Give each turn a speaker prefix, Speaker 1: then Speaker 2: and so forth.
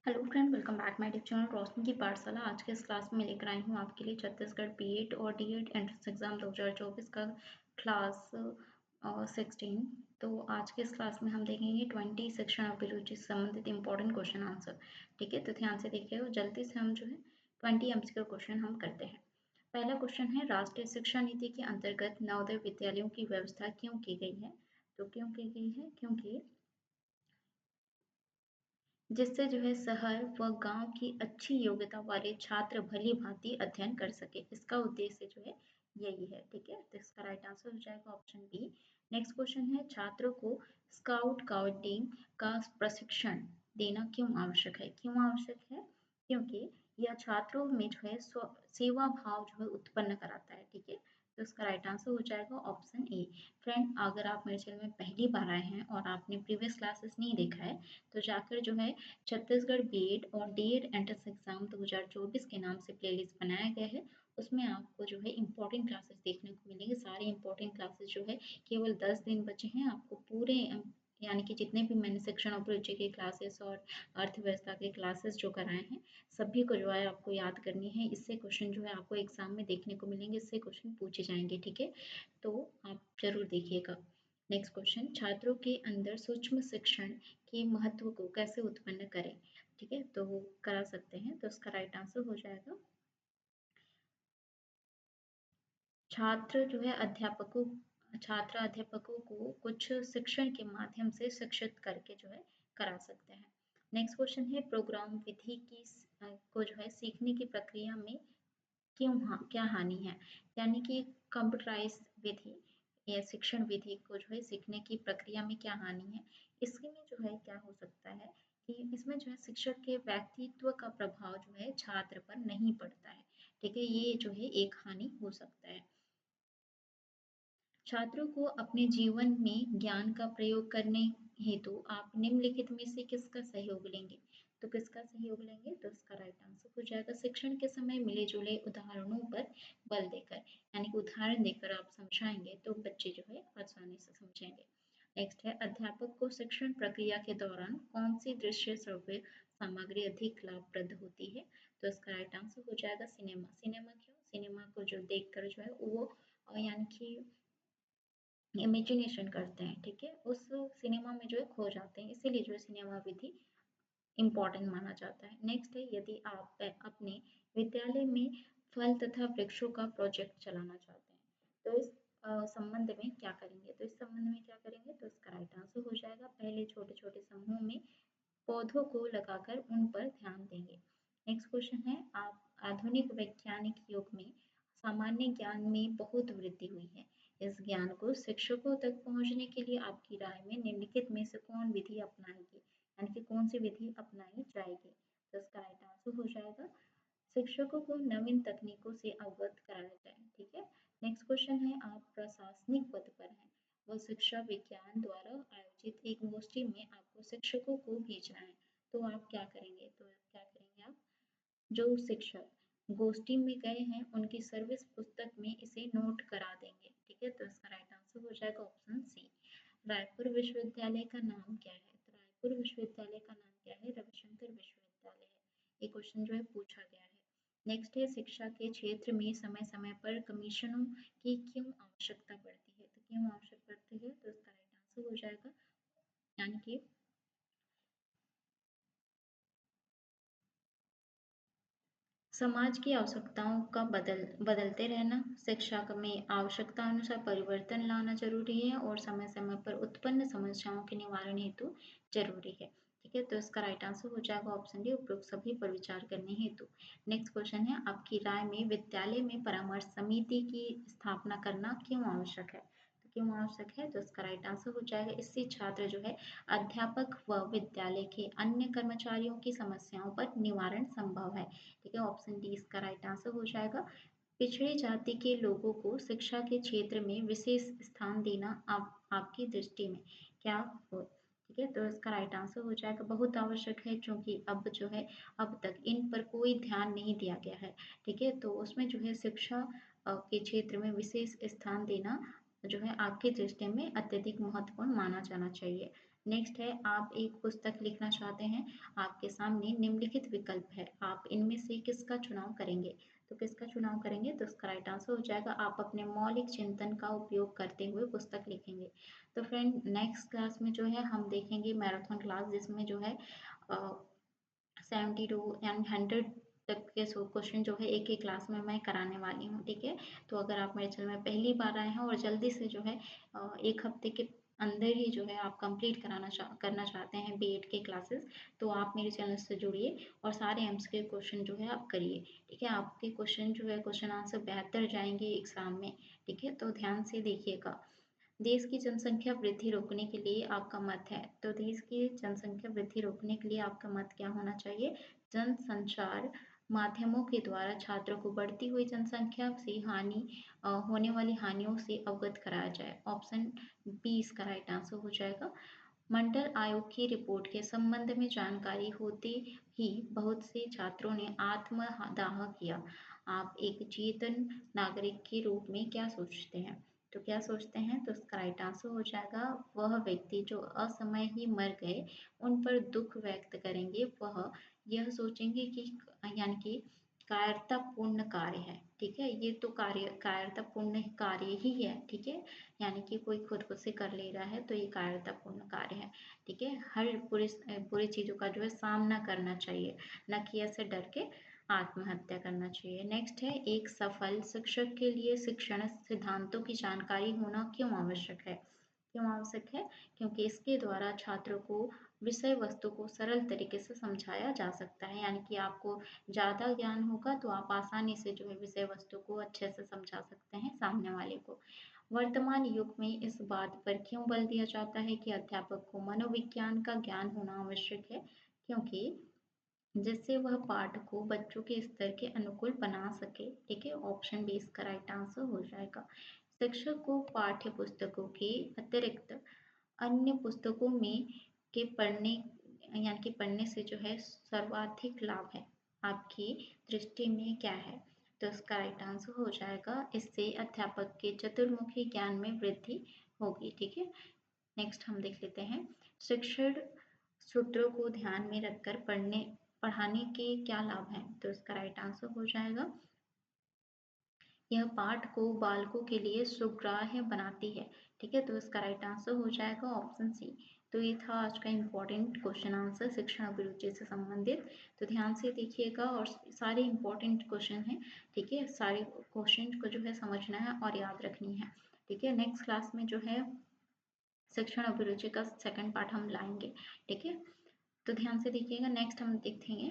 Speaker 1: Hello friend, welcome back my YouTube channel Roshni की पाठशाला। आज के इस क्लास में लेकर आई हूँ आपके लिए छत्तीसगढ़ बीएड और डीएड एंट्रेंस एग्जाम 2024 का क्लास 16। तो आज के इस क्लास में हम देखेंगे 20 सेक्शन अभिरुचि से संबंधित इंपॉर्टेंट क्वेश्चन आंसर। ठीक है, तो ध्यान से देखिएगा। जल्दी से हम जो है 20 एमसीक्यू क्वेश्चन हम करते हैं। पहला क्वेश्चन है, राष्ट्रीय शिक्षा नीति के अंतर्गत नवोदय विद्यालयों की व्यवस्था क्यों की गई है? तो क्यों की गई है? क्योंकि जिससे जो है शहर व गांव की अच्छी योग्यता वाले छात्र भली भांति अध्ययन कर सके। इसका उद्देश्य जो है यही है। ठीक है, तो इसका राइट आंसर हो जाएगा ऑप्शन बी। नेक्स्ट क्वेश्चन है, छात्रों को स्काउट गाइडिंग का प्रशिक्षण देना क्यों आवश्यक है? क्यों आवश्यक है? क्योंकि यह छात्रों में जो है सेवा भाव जो है उत्पन्न कराता है। ठीक है, तो इसका राइट आंसर हो जाएगा ऑप्शन ए। फ्रेंड, अगर आप मेरे चैनल में पहली बार आए हैं और आपने प्रीवियस क्लासेस नहीं देखा है तो जाकर जो है छत्तीसगढ़ बीएड और डीएड एंट्रेंस एग्जाम 2024 के नाम से प्लेलिस्ट बनाया गया है। उसमें आपको जो है इंपॉर्टेंट क्लासेस देखने को मिलेंगे। सारे इंपॉर्टेंट क्लासेस जो है केवल 10 दिन बचे हैं। आपको पूरे यानी कि जितने भी मैंने सेक्शन ऑफ रुचि के क्लासेस और अर्थव्यवस्था के क्लासेस जो कराए हैं सभी को जो है आपको याद करनी है। इससे क्वेश्चन जो है आपको एग्जाम में देखने को मिलेंगे, इससे क्वेश्चन पूछे जाएंगे। ठीक है, तो आप जरूर देखिएगा। नेक्स्ट क्वेश्चन, छात्रों के अंदर सूक्ष्म शिक्षण के महत्व को कैसे उत्पन्न करें? ठीक है, तो वो करा सकते हैं। तो इसका राइट आंसर हो जाएगा, छात्र जो है अध्यापकों को कुछ शिक्षण के माध्यम से शिक्षित करके जो है करा सकते हैं। नेक्स्ट क्वेश्चन है, प्रोग्राम विधि की को जो है सीखने की प्रक्रिया में क्या हानि है? यानी कि कंप्यूटराइज विधि या शिक्षण विधि को जो है सीखने की प्रक्रिया में क्या हानि है? इसमें जो है क्या हो सकता है कि इसमें जो है शिक्षक के व्यक्तित्व का प्रभाव जो है छात्र पर नहीं पड़ता है। ठीक है, ये जो है एक हानि हो सकता है। छात्रों को अपने जीवन में ज्ञान का प्रयोग करने हेतु आप निम्नलिखित में से किसका सहयोग लेंगे? तो किसका सहयोग लेंगे? तो इसका राइट आंसर हो जाएगा, शिक्षण के समय मिले जुले उदाहरणों पर बल देकर, यानी कि उदाहरण देकर आप समझाएंगे तो बच्चे जो है आसानी से समझेंगे। नेक्स्ट है, अध्यापक को शिक्षण प्रक्रिया के दौरान कौन सी दृश्य श्रव्य सामग्री अधिक लाभप्रद होती है? तो इसका राइट आंसर हो जाएगा सिनेमा। सिनेमा क्यों? सिनेमा को जो देखकर जो है वो यानी कि इमेजिनेशन करते हैं। ठीक है, उस सिनेमा में जो है खो जाते हैं, इसीलिए जो है सिनेमा विधि इम्पॉर्टेंट माना जाता है। नेक्स्ट है, यदि आप अपने विद्यालय में फल तथा वृक्षों का प्रोजेक्ट चलाना चाहते हैं तो इस संबंध में क्या करेंगे? तो इस संबंध में क्या करेंगे? तो इसका राइट आंसर हो जाएगा, पहले छोटे छोटे समूह में पौधों को लगाकर उन पर ध्यान देंगे। नेक्स्ट क्वेश्चन है, आप आधुनिक वैज्ञानिक युग में सामान्य ज्ञान में बहुत वृद्धि हुई है। इस ज्ञान को शिक्षकों तक पहुंचने के लिए आपकी राय में निम्नलिखित में से कौन विधि अपनाएगी, यानी कि कौन सी विधि अपनाई जाएगी? तो इसका राइट आंसर हो जाएगा, शिक्षकों को नवीन तकनीकों से अवगत कराया जाए। ठीक है, नेक्स्ट क्वेश्चन है, आप प्रशासनिक पद पर हैं व शिक्षा विज्ञान द्वारा आयोजित एक गोष्ठी में आपको शिक्षकों को भेजना है तो आप क्या करेंगे? तो क्या करेंगे आप? जो शिक्षक गोष्ठी में गए हैं उनकी सर्विस पुस्तक में इसे नोट करा देंगे। ठीक है, तो इसका राइट आंसर हो जाएगा ऑप्शन सी। रायपुर विश्वविद्यालय का नाम क्या है? तो रायपुर विश्वविद्यालय का नाम क्या है? रविशंकर विश्वविद्यालय है। ये क्वेश्चन जो है पूछा गया है। नेक्स्ट है, शिक्षा के क्षेत्र में समय समय पर कमीशनों की क्यों आवश्यकता पड़ती है? तो क्यों आवश्यक पड़ती है? तो इसका राइट आंसर हो जाएगा, यानी कि समाज की आवश्यकताओं का बदलते रहना, शिक्षा में आवश्यकता अनुसार परिवर्तन लाना जरूरी है और समय समय पर उत्पन्न समस्याओं के निवारण हेतु जरूरी है। ठीक है, तो इसका राइट आंसर हो जाएगा ऑप्शन डी, उपरोक्त सभी पर विचार करने हेतु। नेक्स्ट क्वेश्चन है, आपकी राय में विद्यालय में परामर्श समिति की स्थापना करना क्यों आवश्यक है? तो क्यों आवश्यक है? तो इसका राइट आंसर हो जाएगा, इससे छात्र जो है अध्यापक व विद्यालय के अन्य कर्मचारियों की समस्याओं पर निवारण संभव है। ठीक है, ऑप्शन डी इसका राइट आंसर हो जाएगा, पिछड़ी जाति के लोगों को शिक्षा के क्षेत्र में विशेष स्थान देना आपकी दृष्टि में क्या हो? ठीक है, तो इसका राइट आंसर हो जाएगा बहुत आवश्यक है, क्योंकि अब जो है अब तक इन पर कोई ध्यान नहीं दिया गया है। ठीक है, तो उसमें जो है शिक्षा के क्षेत्र में विशेष स्थान देना जो है आपकी दृष्टि में अत्यधिक महत्वपूर्ण माना जाना चाहिए। नेक्स्ट है आप एक पुस्तक लिखना चाहते हैं, आपके सामने निम्नलिखित विकल्प है, आप इनमें से किसका चुनाव करेंगे? तो किसका चुनाव करेंगे? तो इसका राइट आंसर हो जाएगा आप अपने मौलिक चिंतन का उपयोग करते हुए पुस्तक लिखेंगे। तो फ्रेंड नेक्स्ट क्लास में जो है हम देखेंगे मैराथन क्लास, जिसमें जो है 72 एंड 100 तक के क्वेश्चन जो है एक एक क्लास में मैं कराने वाली हूँ, ठीक है। तो अगर आप मेरे चैनल में पहली बार आए हैं और जल्दी से जो है एक हफ्ते के अंदर ही जो है आप कंप्लीट करना चाहते हैं बीएड के क्लासेस, तो आप मेरे चैनल से जुड़िए और सारे एम्स के क्वेश्चन जो है आप करिए, ठीक है। आपके क्वेश्चन जो है क्वेश्चन आंसर बेहतर जाएंगे एग्जाम में, ठीक है। तो ध्यान से देखिएगा। देश की जनसंख्या वृद्धि रोकने के लिए आपका मत है, तो देश की जनसंख्या वृद्धि रोकने के लिए आपका मत क्या होना चाहिए? जन संचार माध्यमों के द्वारा छात्रों को बढ़ती हुई जनसंख्या से होने वाली हानियों से अवगत कराया जाए। ऑप्शन बी इसका राइट आंसर हो जाएगा। मंडल आयोग की रिपोर्ट के संबंध में जानकारी होते ही बहुत से छात्रों ने आत्मदाह किया। आप एक चेतन नागरिक के रूप में क्या सोचते हैं? तो क्या सोचते हैं? तो इसका राइट आंसर हो जाएगा वह व्यक्ति जो असमय ही मर गए उन पर दुख व्यक्त करेंगे, वह यह सोचेंगे कि यानी कि कायरतापूर्ण कार्य है, ठीक है। ये तो कायरतापूर्ण कार्य ही है, ठीक है। यानी कि कोई खुद से कर ले रहा है तो ये कायरतापूर्ण कार्य है, ठीक है। हर बुरी चीज़ों का जो है सामना करना चाहिए, न कि ऐसे डर के आत्महत्या करना चाहिए। नेक्स्ट है एक सफल शिक्षक के लिए शिक्षण सिद्धांतों की जानकारी होना क्यों आवश्यक है? क्यों आवश्यक है? क्योंकि इसके द्वारा छात्रों को विषय वस्तु को सरल तरीके से समझाया जा सकता है, यानी कि आपको ज़्यादा ज्ञान होगा तो आप आसानी से जो है विषय वस्तु को अच्छे से समझा सकते हैं सामने वाले को। वर्तमान युग में इस बात पर क्यों बल दिया जाता है कि अध्यापक को मनोविज्ञान का ज्ञान होना आवश्यक है? क्योंकि जिससे वह पाठ को बच्चों के स्तर के अनुकूल बना सके, ठीक है। ऑप्शन बी इसका राइट आंसर हो जाएगा। शिक्षक को पाठ्य पुस्तकों के अतिरिक्त अन्य पुस्तकों में के पढ़ने यानी कि पढ़ने से जो है सर्वाधिक लाभ है, आपकी दृष्टि में क्या है? तो इसका राइट आंसर हो जाएगा इससे अध्यापक के चतुर्मुखी ज्ञान में वृद्धि होगी, ठीक है। नेक्स्ट हम देख लेते हैं शिक्षण सूत्रों को ध्यान में रखकर पढ़ाने के क्या लाभ हैं? तो इसका राइट आंसर हो जाएगा यह पाठ को बालकों के लिए सुग्राह्य बनाती है, ठीक है। तो इसका राइट आंसर हो जाएगा ऑप्शन सी। तो ये था आज का इम्पोर्टेंट क्वेश्चन आंसर शिक्षण अभिरुचि से संबंधित। तो ध्यान से देखिएगा और सारे इम्पोर्टेंट क्वेश्चन हैं, ठीक है। सारे क्वेश्चन को जो है समझना है और याद रखनी है, ठीक है। नेक्स्ट क्लास में जो है शिक्षण अभिरुचि का सेकंड पार्ट हम लाएंगे, ठीक है। तो ध्यान से देखिएगा। नेक्स्ट हम देखेंगे